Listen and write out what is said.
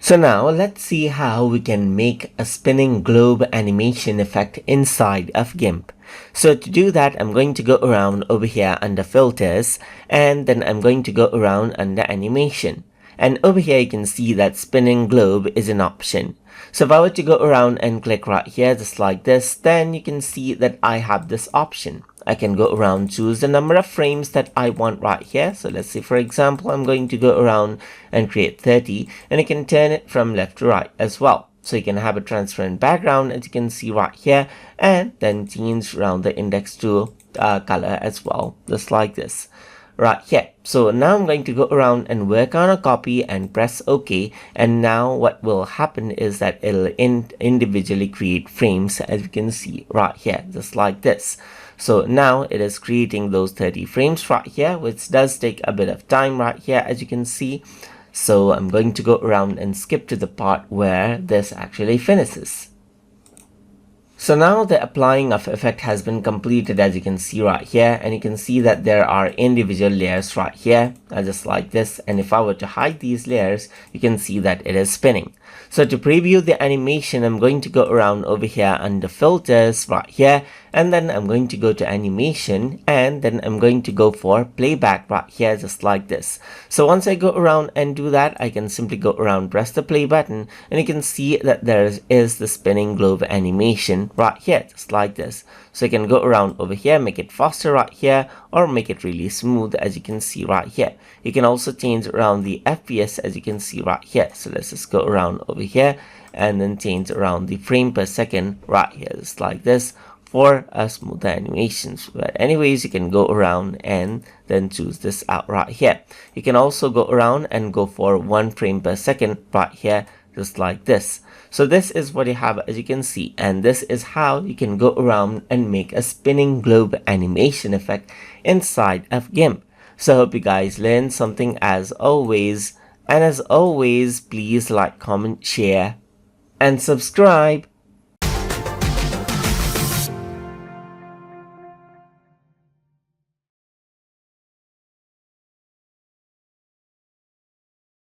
So now let's see how we can make a spinning globe animation effect inside of GIMP. So to do that, I'm going to go around over here under filters, and then I'm going to go around under animation. And over here you can see that spinning globe is an option. So if I were to go around and click right here just like this, then you can see that I have this option. I can go around, choose the number of frames that I want right here. So let's say, for example, I'm going to go around and create 30, and you can turn it from left to right as well. So you can have a transparent background, as you can see right here, and then change around the index to color as well, just like this right here. So now I'm going to go around and work on a copy and press OK, and now what will happen is that it'll individually create frames, as you can see right here, just like this. So now it is creating those 30 frames right here, which does take a bit of time right here, as you can see. So I'm going to go around and skip to the part where this actually finishes. So now the applying of effect has been completed, as you can see right here, and you can see that there are individual layers right here, just like this. And if I were to hide these layers, you can see that it is spinning. So to preview the animation, I'm going to go around over here under filters right here, and then I'm going to go to animation, and then I'm going to go for playback right here, just like this. So once I go around and do that, I can simply go around, press the play button, and you can see that there is the spinning globe animation right here, just like this. So you can go around over here, make it faster right here, or make it really smooth, as you can see right here. You can also change around the FPS, as you can see right here. So let's just go around over here and then change around the frame per second right here, just like this, for a smoother animations. But anyways, you can go around and then choose this out right here. You can also go around and go for 1 frame per second right here, just like this. So this is what you have, as you can see, and this is how you can go around and make a spinning globe animation effect inside of GIMP. So I hope you guys learned something as always, and as always, please like, comment, share, and subscribe.